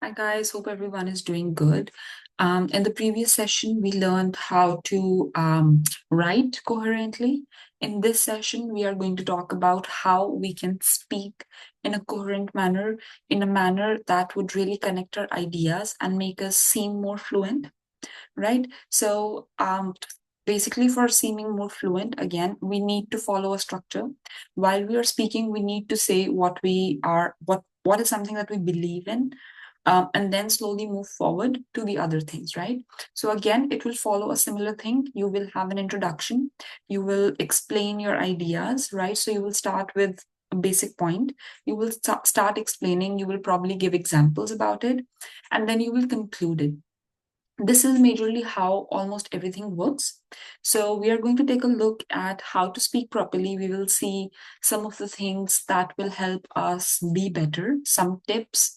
Hi guys, hope everyone is doing good. In the previous session, we learned how to write coherently. In this session, we are going to talk about how we can speak in a coherent manner, in a manner that would really connect our ideas and make us seem more fluent, right? Basically, for seeming more fluent, again, we need to follow a structure. While we are speaking, we need to say what is something that we believe in, and then slowly move forward to the other things, right? So again, it will follow a similar thing. You will have an introduction, you will explain your ideas, right? So you will start with a basic point, you will start explaining, you will probably give examples about it, and then you will conclude it. This is majorly how almost everything works. So we are going to take a look at how to speak properly. We will see some of the things that will help us be better, some tips,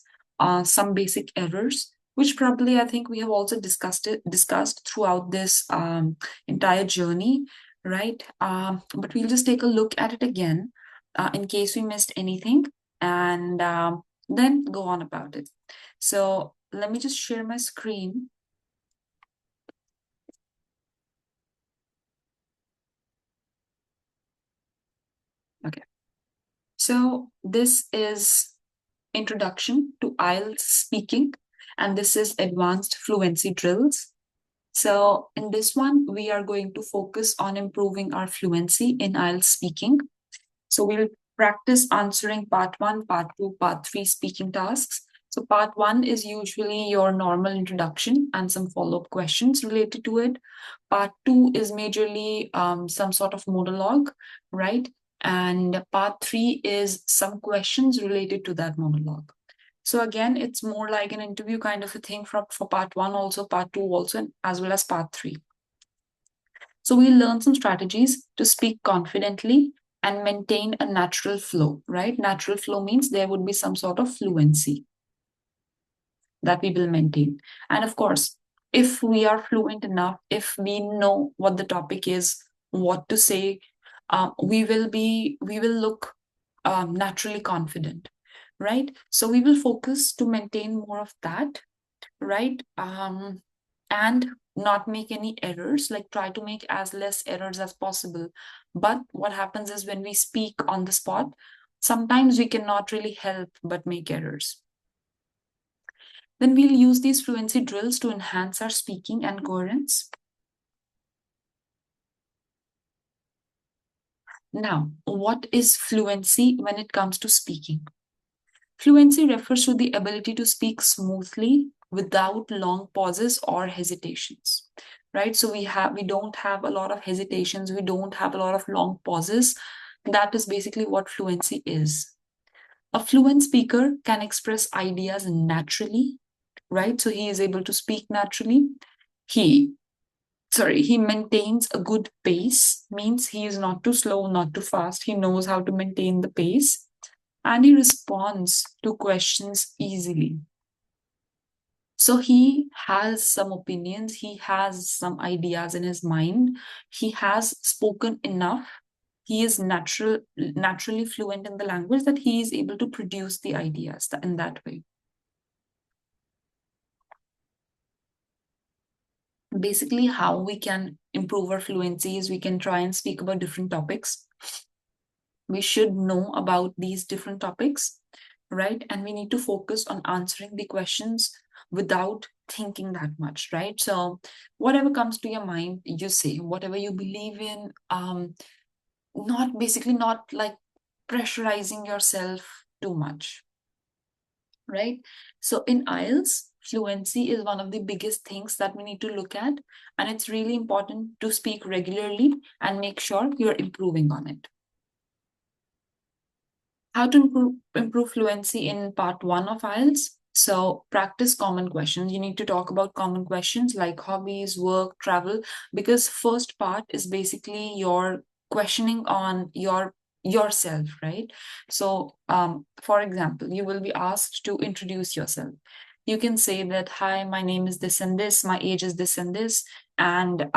some basic errors, which probably I think we have also discussed throughout this entire journey, right? But we'll just take a look at it again in case we missed anything, and then go on about it. So let me just share my screen. Okay. So this is Introduction to IELTS Speaking, and this is Advanced Fluency Drills. So in this one, we are going to focus on improving our fluency in IELTS speaking. So we'll practice answering part one, part two, part three speaking tasks. So part one is usually your normal introduction and some follow-up questions related to it. Part two is majorly some sort of monologue, right? And part three is some questions related to that monologue. So again, it's more like an interview kind of a thing for part one, also part two, also, as well as part three. So we learn some strategies to speak confidently and maintain a natural flow, right? Natural flow means there would be some sort of fluency that we will maintain. And of course, if we are fluent enough, if we know what the topic is, what to say, we will look naturally confident, right? So we will focus to maintain more of that, right? And not make any errors, like try to make as less errors as possible. But what happens is when we speak on the spot, sometimes we cannot really help but make errors. Then we'll use these fluency drills to enhance our speaking and coherence. Now, what is fluency when it comes to speaking? Fluency refers to the ability to speak smoothly without long pauses or hesitations, right? So we don't have a lot of hesitations, we don't have a lot of long pauses. That is basically what fluency is. A fluent speaker can express ideas naturally, right? So he is able to speak naturally. He he maintains a good pace, means he is not too slow, not too fast. He knows how to maintain the pace, and he responds to questions easily. So he has some opinions, he has some ideas in his mind, he has spoken enough, he is naturally fluent in the language that he is able to produce the ideas in that way. Basically, how we can improve our fluency is we can try and speak about different topics. We should know about these different topics, right? And we need to focus on answering the questions without thinking that much, right? So whatever comes to your mind, you say whatever you believe in, not like pressurizing yourself too much, right? So in IELTS, fluency is one of the biggest things that we need to look at, and it's really important to speak regularly and make sure you're improving on it. How to improve fluency in part one of IELTS. So practice common questions. You need to talk about common questions like hobbies, work, travel, because first part is basically your questioning on yourself, right? So for example, you will be asked to introduce yourself. You can say that, hi, my name is this and this, my age is this and this, and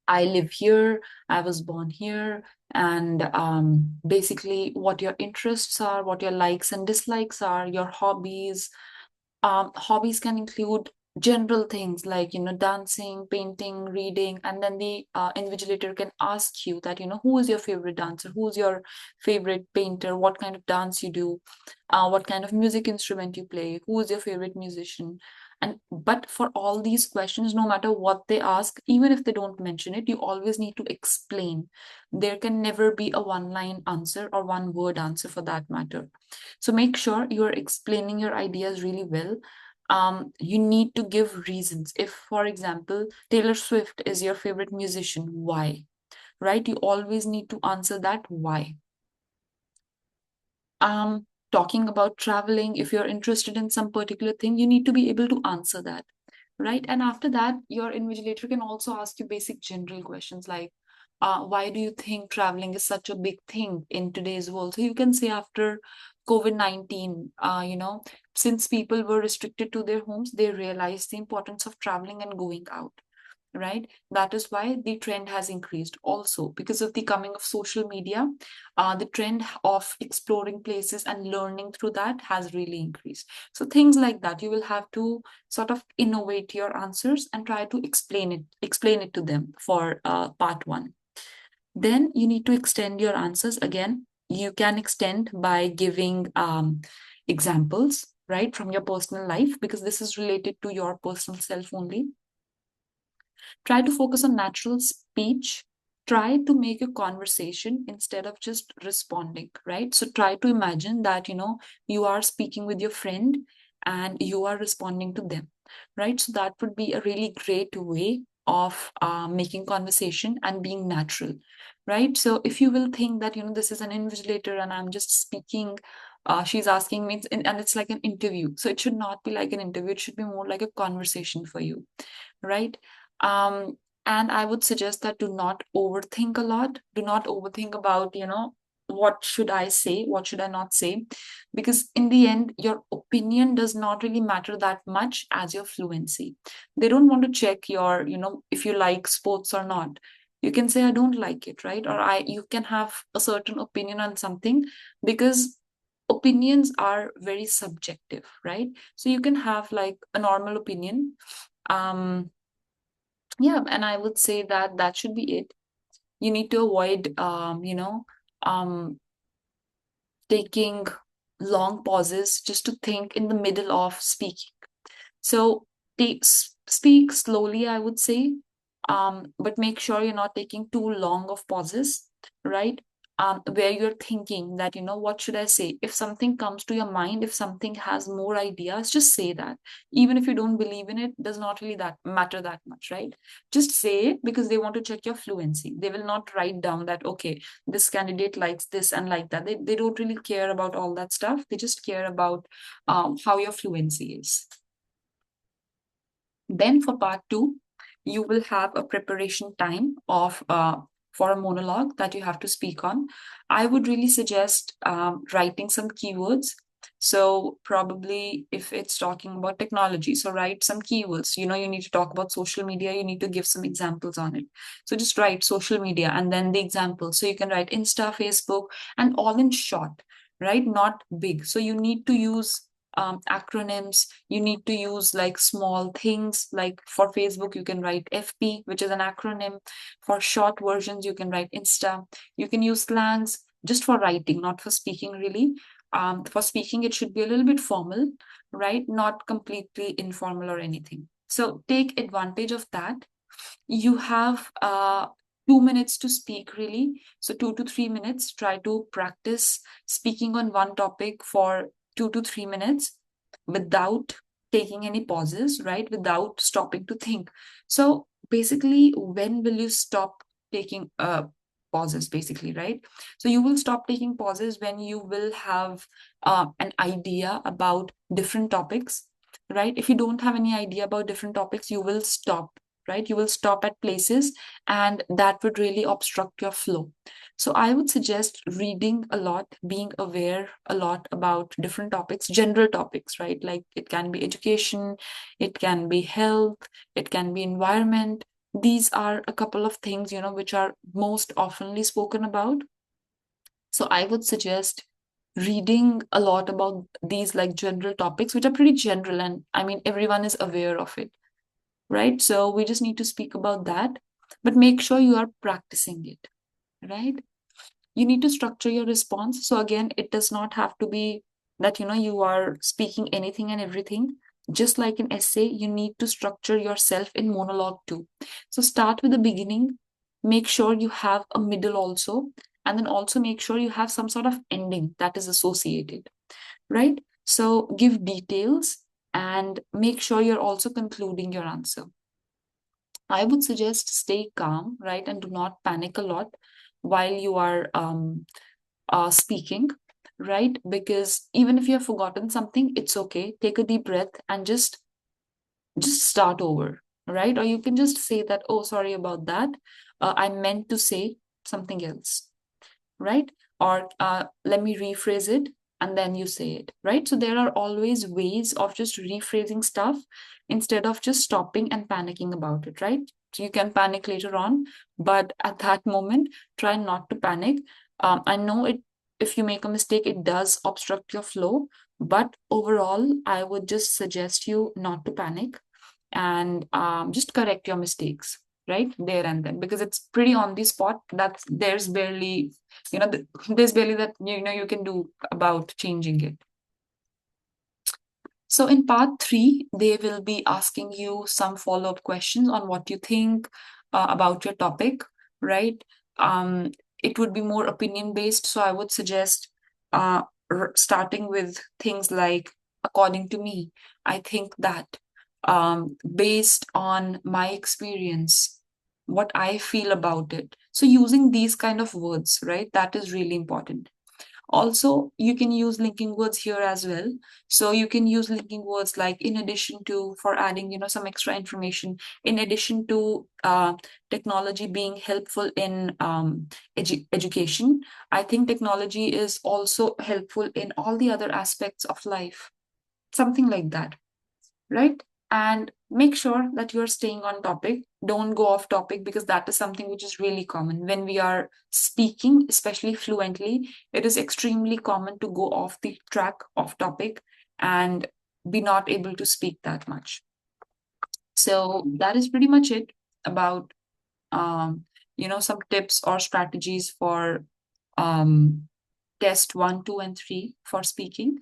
I live here, I was born here, and basically what your interests are, what your likes and dislikes are, your hobbies. Hobbies can include general things like, dancing, painting, reading, and then the invigilator can ask you that, who is your favorite dancer, who's your favorite painter, what kind of dance you do, what kind of music instrument you play, who is your favorite musician. And but for all these questions, no matter what they ask, even if they don't mention it, you always need to explain. There can never be a one line answer or one word answer for that matter. So make sure you're explaining your ideas really well. You need to give reasons. If, for example, Taylor Swift is your favorite musician, why? Right? You always need to answer that why. Talking about traveling, if you're interested in some particular thing, you need to be able to answer that, right? And after that, your invigilator can also ask you basic general questions like, why do you think traveling is such a big thing in today's world? So you can say after COVID-19, since people were restricted to their homes, they realized the importance of traveling and going out, right? That is why the trend has increased. Also, because of the coming of social media, the trend of exploring places and learning through that has really increased. So things like that, you will have to sort of innovate your answers and try to explain it to them for part one. Then you need to extend your answers. Again, you can extend by giving examples, right, from your personal life, because this is related to your personal self only. Try to focus on natural speech. Try to make a conversation instead of just responding, right? So try to imagine that, you are speaking with your friend and you are responding to them, right? So that would be a really great way of making conversation and being natural, right? So if you will think that, this is an invigilator and I'm just speaking, she's asking me, and it's like an interview. So it should not be like an interview. It should be more like a conversation for you, right? Um, and I would suggest that do not overthink a lot. Do not overthink about, what should I say? What should I not say? Because in the end, your opinion does not really matter that much as your fluency. They don't want to check your, if you like sports or not. You can say, I don't like it, right? Or you can have a certain opinion on something, because opinions are very subjective, right? So you can have like a normal opinion. Um, yeah, and I would say that that should be it. You need to avoid, um, taking long pauses just to think in the middle of speaking. So speak slowly, I would say, but make sure you're not taking too long of pauses, right? Where you're thinking that, what should I say? If something comes to your mind, if something has more ideas, just say that. Even if you don't believe in it, does not really that matter that much, right? Just say it because they want to check your fluency. They will not write down that, okay, this candidate likes this and like that. They don't really care about all that stuff. They just care about how your fluency is. Then for part two, you will have a preparation time of for a monologue that you have to speak on. I would really suggest writing some keywords. So probably if it's talking about technology, so write some keywords. You need to talk about social media. You need to give some examples on it. So just write social media and then the examples. So you can write Insta, Facebook, and all in short, right? Not big. So you need to use acronyms. You need to use like small things, like for Facebook you can write FP, which is an acronym. For short versions you can write Insta. You can use slangs just for writing, not for speaking really. For speaking it should be a little bit formal, right? Not completely informal or anything. So take advantage of that. You have 2 minutes to speak really. So 2 to 3 minutes. Try to practice speaking on one topic for 2 to 3 minutes without taking any pauses, right? Without stopping to think. So basically, when will you stop taking pauses, basically, right? So you will stop taking pauses when you will have an idea about different topics, right? If you don't have any idea about different topics, you will stop, right? You will stop at places and that would really obstruct your flow. So I would suggest reading a lot, being aware a lot about different topics, general topics, right? Like it can be education, it can be health, it can be environment, these are a couple of things, which are most oftenly spoken about. So I would suggest reading a lot about these like general topics, which are pretty general. And I mean, everyone is aware of it, right? So we just need to speak about that, but make sure you are practicing it, right? You need to structure your response. So again, it does not have to be that, you are speaking anything and everything. Just like an essay, you need to structure yourself in monologue too. So start with the beginning, make sure you have a middle also, and then also make sure you have some sort of ending that is associated, right? So give details and make sure you're also concluding your answer. I would suggest stay calm, right? And do not panic a lot while you are speaking, right? Because even if you have forgotten something, it's okay. Take a deep breath and just start over, right? Or you can just say that, oh, sorry about that. I meant to say something else, right? Or let me rephrase it and then you say it, right? So there are always ways of just rephrasing stuff instead of just stopping and panicking about it, right? So you can panic later on, but at that moment, try not to panic. I know it, if you make a mistake, it does obstruct your flow, but overall, I would just suggest you not to panic and just correct your mistakes right there and then, because it's pretty on the spot. That's there's barely, there's barely that you can do about changing it. So in part 3, they will be asking you some follow-up questions on what you think about your topic, right? Um, it would be more opinion based. So I would suggest uh, starting with things like, according to me, I think that based on my experience, what I feel about it. So using these kind of words, right? That is really important. Also, you can use linking words here as well. So you can use linking words like in addition to, for adding, some extra information, in addition to technology being helpful in education. I think technology is also helpful in all the other aspects of life. Something like that, right? And make sure that you're staying on topic. Don't go off topic, because that is something which is really common. When we are speaking, especially fluently, it is extremely common to go off the track of topic and be not able to speak that much. So that is pretty much it about, some tips or strategies for um, test 1, 2, and 3 for speaking.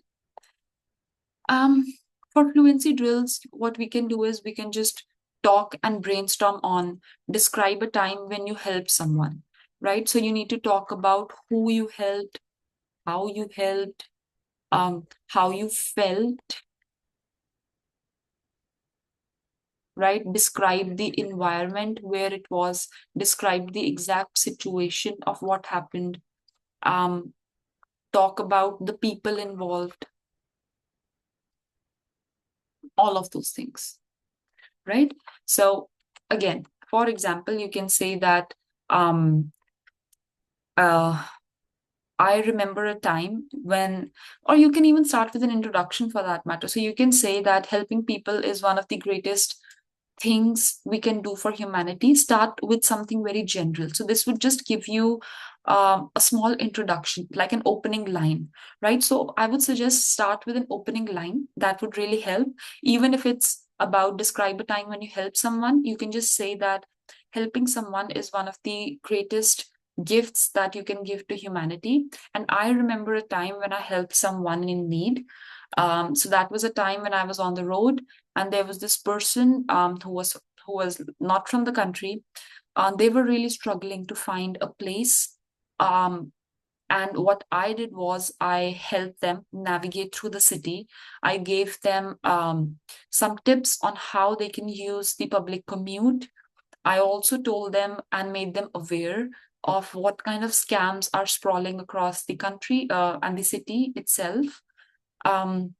Um, for fluency drills, what we can do is we can just talk and brainstorm on describe a time when you helped someone, right? So you need to talk about who you helped, how you felt, right? Describe the environment where it was, describe the exact situation of what happened, um, talk about the people involved, all of those things. Right? So again, for example, you can say that um, uh, I remember a time when, or you can even start with an introduction for that matter. So you can say that helping people is one of the greatest things we can do for humanity. Start with something very general. So this would just give you a small introduction, like an opening line, right? So I would suggest start with an opening line. That would really help. Even if it's about describe a time when you help someone, you can just say that helping someone is one of the greatest gifts that you can give to humanity. And I remember a time when I helped someone in need. So that was a time when I was on the road, and there was this person who was not from the country. They were really struggling to find a place. Um, and what I did was I helped them navigate through the city. I gave them some tips on how they can use the public commute. I also told them and made them aware of what kind of scams are sprawling across the country and the city itself. Um,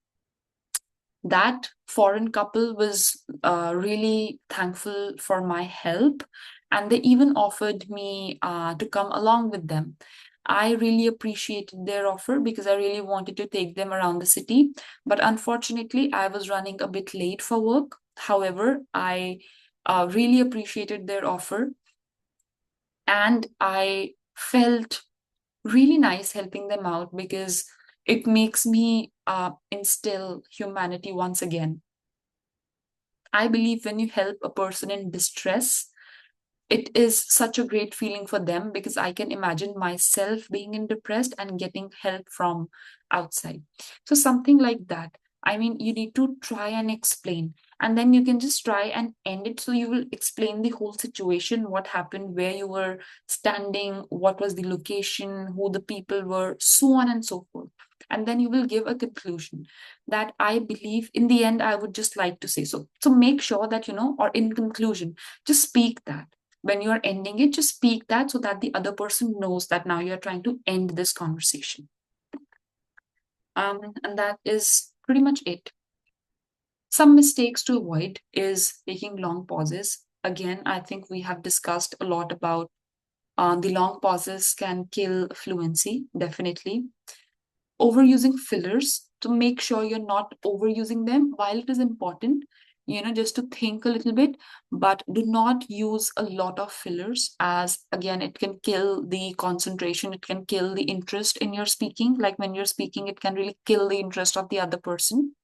that foreign couple was really thankful for my help, and they even offered me to come along with them. I really appreciated their offer because I really wanted to take them around the city, but unfortunately I was running a bit late for work. However, I really appreciated their offer, and I felt really nice helping them out because it makes me instill humanity once again. I believe when you help a person in distress, it is such a great feeling for them, because I can imagine myself being in depressed and getting help from outside. So something like that. I mean, you need to try and explain, and then you can just try and end it. So you will explain the whole situation, what happened, where you were standing, what was the location, who the people were, so on and so forth. And then you will give a conclusion that I believe in the end I would just like to say. So make sure that, or in conclusion, just speak that when you're ending it, just speak that so that the other person knows that now you're trying to end this conversation. And that is pretty much it. Some mistakes to avoid is taking long pauses. Again, I think we have discussed a lot about the long pauses can kill fluency, definitely. Overusing fillers, to make sure you're not overusing them. While it is important, just to think a little bit, but do not use a lot of fillers, as again it can kill the concentration, it can kill the interest in your speaking. Like when you're speaking, it can really kill the interest of the other person.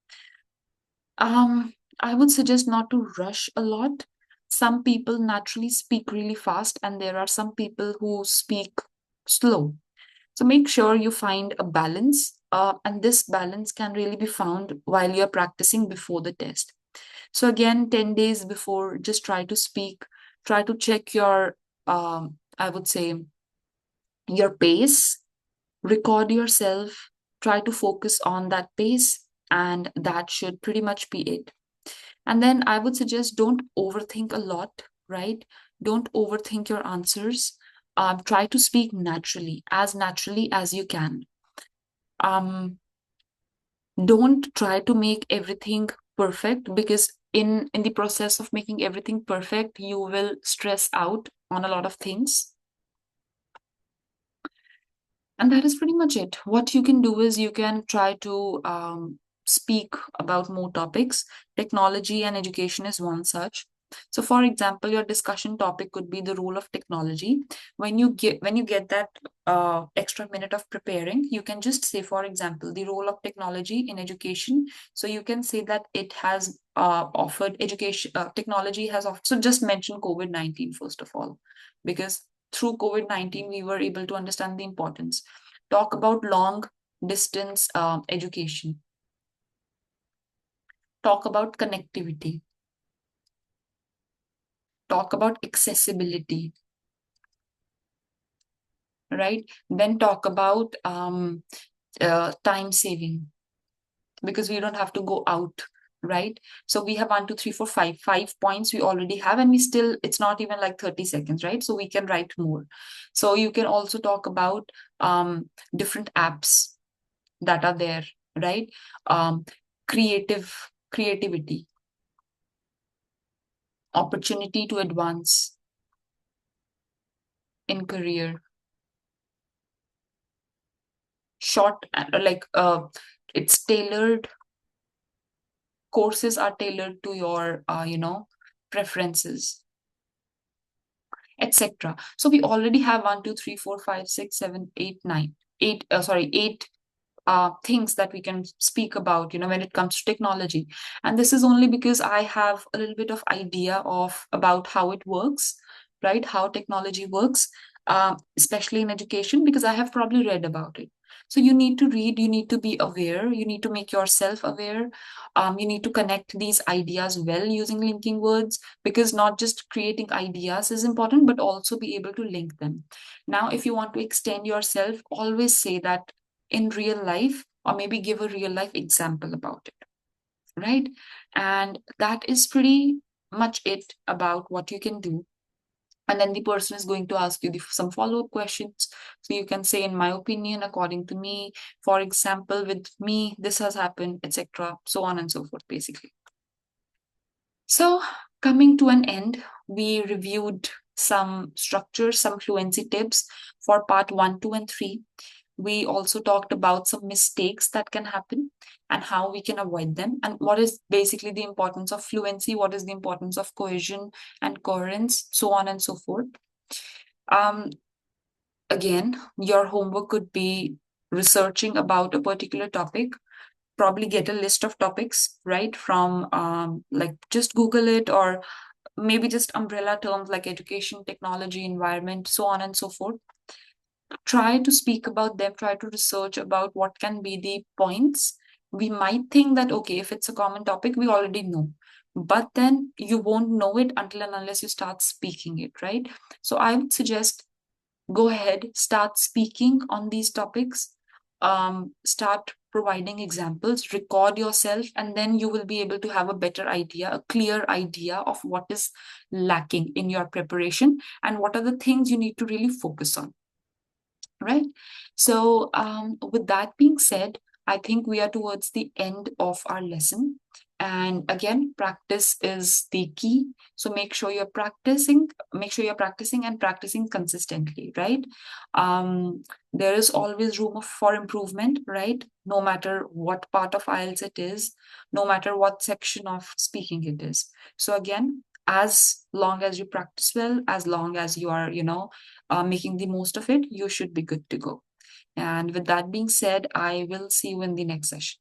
I would suggest not to rush a lot. Some people naturally speak really fast, and there are some people who speak slow. So make sure you find a balance, and this balance can really be found while you're practicing before the test. So again, 10 days before, just try to speak, try to check your, I would say, your pace, record yourself, try to focus on that pace, and that should pretty much be it. And then I would suggest don't overthink a lot, right? Don't overthink your answers. Try to speak naturally as you can. Um, don't try to make everything perfect, because in the process of making everything perfect, you will stress out on a lot of things. And that is pretty much it. What you can do is you can try to speak about more topics. Technology and education is one such. So, for example, your discussion topic could be the role of technology. When you get that extra minute of preparing, you can just say, for example, the role of technology in education. So you can say that it has offered education. Technology has offered. So just mention COVID-19 first of all, because through COVID-19, we were able to understand the importance. Talk about long distance education. Talk about connectivity. Talk about accessibility, right? Then talk about time saving, because we don't have to go out, right? So we have 1, 2, 3, 4, 5 points we already have, and we still, it's not even like 30 seconds, right? So we can write more. So you can also talk about different apps that are there, right? um, creativity, opportunity to advance in career, short, like it's tailored, courses are tailored to your preferences, etc. So we already have 1, 2, 3, 4, 5, 6, 7, 8, 9, 8 things that we can speak about, when it comes to technology. And this is only because I have a little bit of idea of about how it works, right? How technology works, especially in education, because I have probably read about it. So you need to read, you need to be aware, you need to make yourself aware. You need to connect these ideas well using linking words, because not just creating ideas is important, but also be able to link them. Now, if you want to extend yourself, always say that in real life, or maybe give a real life example about it, right? And that is pretty much it about what you can do. And then the person is going to ask you some follow-up questions. So you can say, in my opinion, according to me, for example, with me this has happened, etc., so on and so forth, basically. So coming to an end, we reviewed some structures, some fluency tips for part 1, 2, and 3. We also talked about some mistakes that can happen and how we can avoid them, and what is basically the importance of fluency, what is the importance of cohesion and coherence, so on and so forth. Um, Again, your homework could be researching about a particular topic. Probably get a list of topics, right? From like just Google it, or maybe just umbrella terms like education, technology, environment, so on and so forth. Try to speak about them, try to research about what can be the points. We might think that, okay, if it's a common topic, we already know. But then you won't know it until and unless you start speaking it, right? So I would suggest go ahead, start speaking on these topics, start providing examples, record yourself, and then you will be able to have a better idea, a clear idea of what is lacking in your preparation and what are the things you need to really focus on. Right. So, with that being said, I think we are towards the end of our lesson. And again, practice is the key. So make sure you're practicing and practicing consistently, right? There is always room for improvement, right? No matter what part of IELTS it is, no matter what section of speaking it is. So again, as long as you practice well, as long as you are, making the most of it, you should be good to go. And with that being said, I will see you in the next session.